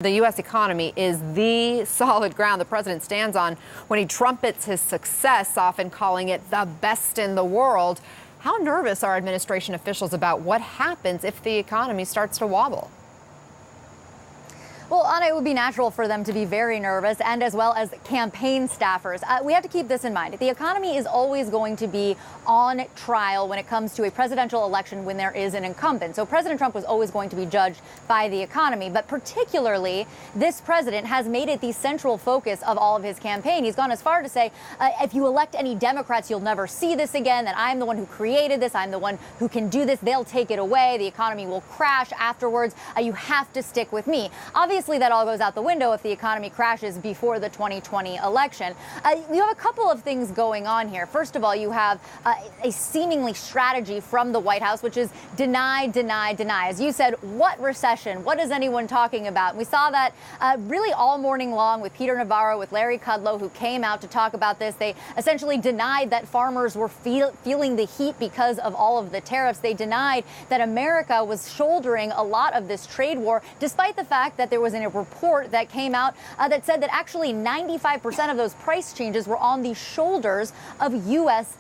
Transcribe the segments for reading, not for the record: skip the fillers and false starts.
The U.S. economy is the solid ground the president stands on when he trumpets his success, often calling it the best in the world. How nervous are administration officials about what happens if the economy starts to wobble? Well, Anna, it would be natural for them to be very nervous, and as well as campaign staffers. We have to keep this in mind. The economy is always going to be on trial when it comes to a presidential election when there is an incumbent. So President Trump was always going to be judged by the economy. But particularly, this president has made it the central focus of all of his campaign. He's gone as far to say, if you elect any Democrats, you'll never see this again, that I'm the one who created this. I'm the one who can do this. They'll take it away. The economy will crash afterwards. You have to stick with me. Obviously, that all goes out the window if the economy crashes before the 2020 election. You have a couple of things going on here. First of all, you have a seemingly strategy from the White House, which is deny, deny, deny. As you said, what recession? What is anyone talking about? We saw that really all morning long with Peter Navarro, with Larry Kudlow, who came out to talk about this. They essentially denied that farmers were feeling the heat because of all of the tariffs. They denied that America was shouldering a lot of this trade war, despite the fact that there was a report that came out that said that actually 95% of those price changes were on the shoulders of U.S.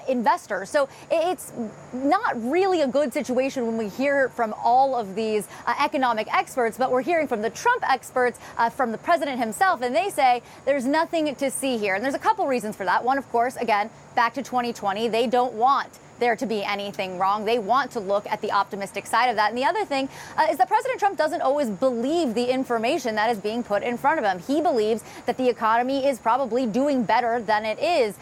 investors. So it's not really a good situation when we hear from all of these economic experts, but we're hearing from the Trump experts, from the president himself, and they say there's nothing to see here. And there's a couple reasons for that. One, of course, again, back to 2020, they don't want there to be anything wrong. They want to look at the optimistic side of that. And the other thing is that President Trump doesn't always believe the information that is being put in front of him. He believes that the economy is probably doing better than it is.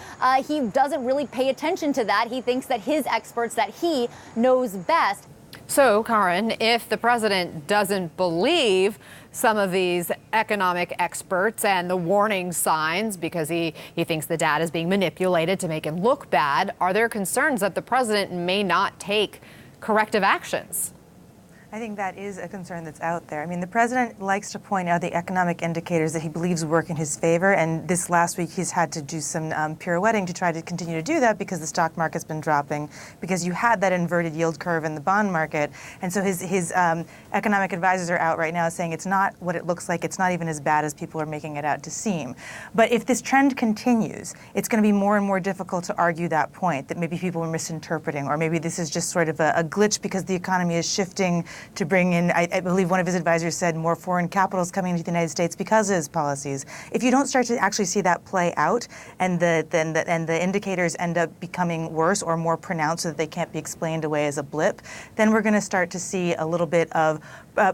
He doesn't really pay attention to that. He thinks that his experts, that he knows best. So, Karen, if the president doesn't believe some of these economic experts and the warning signs because he thinks the data is being manipulated to make him look bad, are there concerns that the president may not take corrective actions? I think that is a concern that's out there. I mean, the president likes to point out the economic indicators that he believes work in his favor, and this last week he's had to do some pirouetting to try to continue to do that because the stock market's been dropping, because you had that inverted yield curve in the bond market. And so his economic advisors are out right now saying it's not what it looks like. It's not even as bad as people are making it out to seem. But if this trend continues, it's going to be more and more difficult to argue that point, that maybe people were misinterpreting, or maybe this is just sort of a glitch because the economy is shifting to bring in, I believe one of his advisors said, more foreign capital is coming into the United States because of his policies. If you don't start to actually see that play out, and the indicators end up becoming worse or more pronounced so that they can't be explained away as a blip, then we're going to start to see a little bit of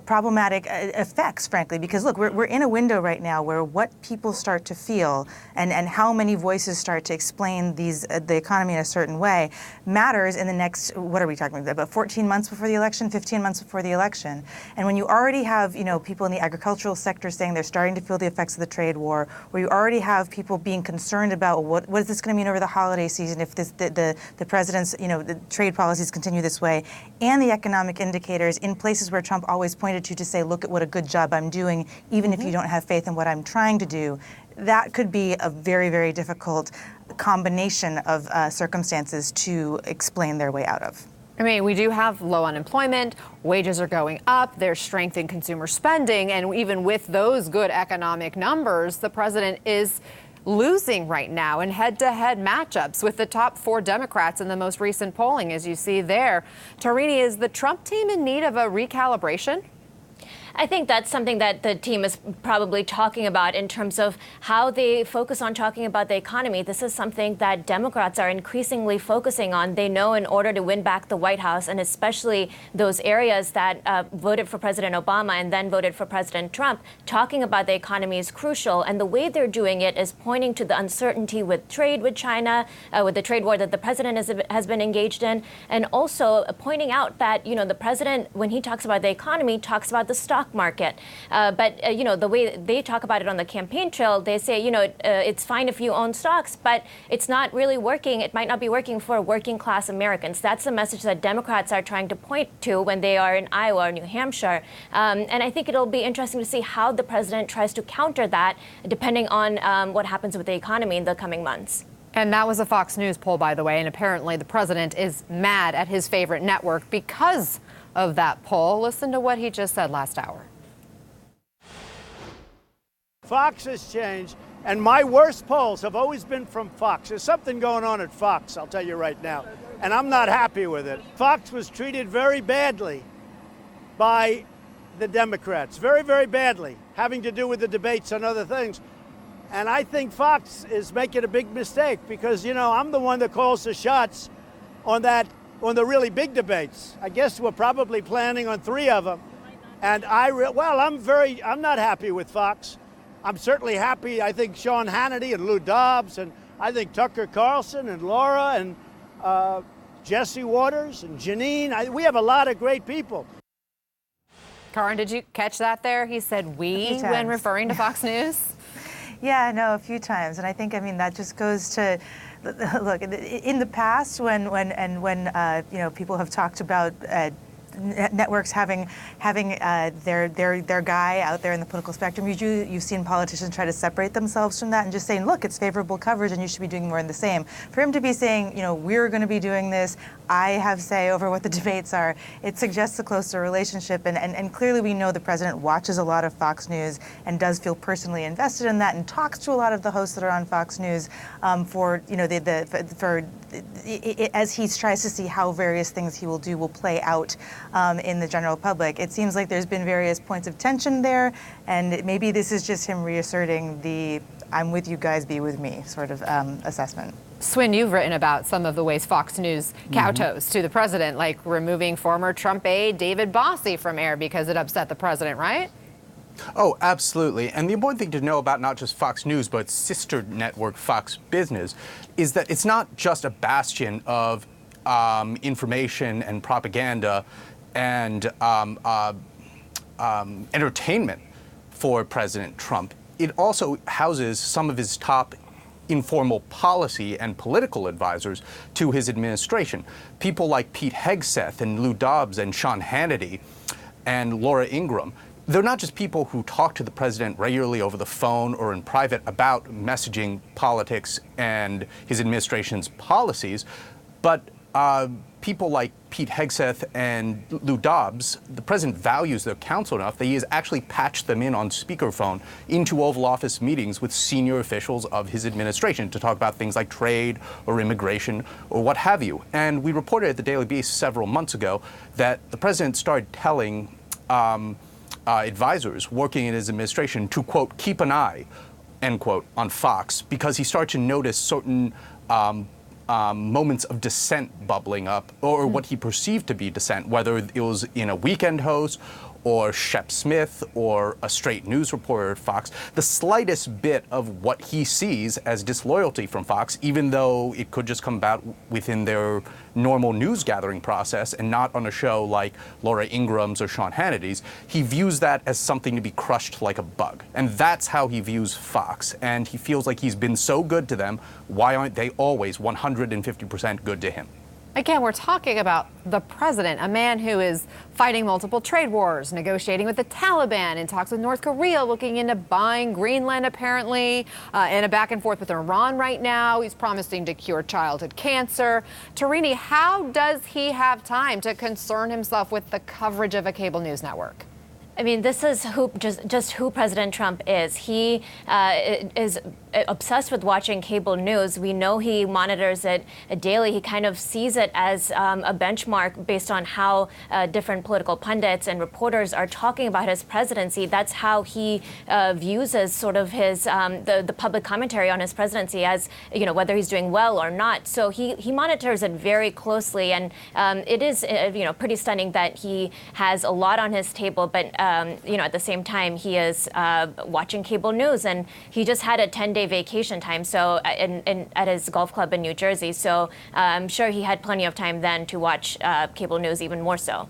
problematic effects, frankly, because look, we're in a window right now where what people start to feel and how many voices start to explain the economy in a certain way matters in the next, what are we talking about 14 months before the election, 15 months before the election. And when you already have, people in the agricultural sector saying they're starting to feel the effects of the trade war, where you already have people being concerned about what is this going to mean over the holiday season if the president's, the trade policies continue this way, and the economic indicators in places where Trump always pointed to say, look at what a good job I'm doing, even if you don't have faith in what I'm trying to do, that could be a very, very difficult combination of circumstances to explain their way out of. I mean, we do have low unemployment, wages are going up, there's strength in consumer spending, and even with those good economic numbers, the president is losing right now in head-to-head matchups with the top 4 Democrats in the most recent polling, as you see there. Tarini, is the Trump team in need of a recalibration? I think that's something that the team is probably talking about in terms of how they focus on talking about the economy. This is something that Democrats are increasingly focusing on. They know in order to win back the White House, and especially those areas that voted for President Obama and then voted for President Trump, talking about the economy is crucial. And the way they're doing it is pointing to the uncertainty with trade with China, with the trade war that the president has been engaged in, and also pointing out that, the president, when he talks about the economy, talks about the stock market. But the way they talk about it on the campaign trail, they say, it's fine if you own stocks, but it's not really working. It might not be working for working class Americans. That's the message that Democrats are trying to point to when they are in Iowa or New Hampshire. And I think it'll be interesting to see how the president tries to counter that, depending on what happens with the economy in the coming months. And that was a Fox News poll, by the way, and apparently the president is mad at his favorite network because of that poll. Listen to what he just said last hour. Fox has changed, and my worst polls have always been from Fox. There's something going on at Fox, I'll tell you right now, and I'm not happy with it. Fox was treated very badly by the Democrats, very, very badly, having to do with the debates and other things. And I think Fox is making a big mistake because, I'm the one that calls the shots on the really big debates. I guess we're probably planning on 3 of them. And I'm not happy with Fox. I'm certainly happy. I think Sean Hannity and Lou Dobbs, and I think Tucker Carlson and Laura and Jesse Waters and Janine. We have a lot of great people. Karin, did you catch that there? He said we when referring to Fox News. Yeah, no, a few times. And I think, that just goes to, look, in the past when people have talked about networks having their guy out there in the political spectrum, you've seen politicians try to separate themselves from that and just saying, look, it's favorable coverage and you should be doing more in the same. For him to be saying, we're going to be doing this, I have say over what the debates are, it suggests a closer relationship. And clearly we know the president watches a lot of Fox News and does feel personally invested in that and talks to a lot of the hosts that are on Fox News as he tries to see how various things he will do will play out in the general public. It seems like there's been various points of tension there, and maybe this is just him reasserting the "I'm with you guys, be with me" sort of assessment. Swin, you've written about some of the ways Fox News kowtows to the president, like removing former Trump aide David Bossie from air because it upset the president, right? Oh, absolutely. And the important thing to know about not just Fox News, but sister network Fox Business, is that it's not just a bastion of information and propaganda and entertainment for President Trump. It also houses some of his top informal policy and political advisors to his administration. People like Pete Hegseth and Lou Dobbs and Sean Hannity and Laura Ingraham. They're not just people who talk to the president regularly over the phone or in private about messaging, politics, and his administration's policies, but people like Pete Hegseth and Lou Dobbs, the president values their counsel enough that he has actually patched them in on speakerphone into Oval Office meetings with senior officials of his administration to talk about things like trade or immigration or what have you. And we reported at the Daily Beast several months ago that the president started telling advisors working in his administration to, quote, keep an eye, end quote, on Fox, because he started to notice certain moments of dissent bubbling up, or what he perceived to be dissent, whether it was in a weekend host or Shep Smith or a straight news reporter at Fox, the slightest bit of what he sees as disloyalty from Fox, even though it could just come about within their normal news gathering process and not on a show like Laura Ingraham's or Sean Hannity's, he views that as something to be crushed like a bug. And that's how he views Fox. And he feels like he's been so good to them, why aren't they always 150% good to him? Again, we're talking about the president, a man who is fighting multiple trade wars, negotiating with the Taliban, in talks with North Korea, looking into buying Greenland, apparently, in a back and forth with Iran right now. He's promising to cure childhood cancer. Tarini, how does he have time to concern himself with the coverage of a cable news network? I mean, this is just who President Trump is. He is obsessed with watching cable news. We know he monitors it daily. He kind of sees it as a benchmark based on how different political pundits and reporters are talking about his presidency. That's how he views as sort of his the public commentary on his presidency, as whether he's doing well or not. So he monitors it very closely, and it is pretty stunning that he has a lot on his table, but at the same time, he is watching cable news, and he just had a 10-day vacation time at his golf club in New Jersey. So I'm sure he had plenty of time then to watch cable news even more so.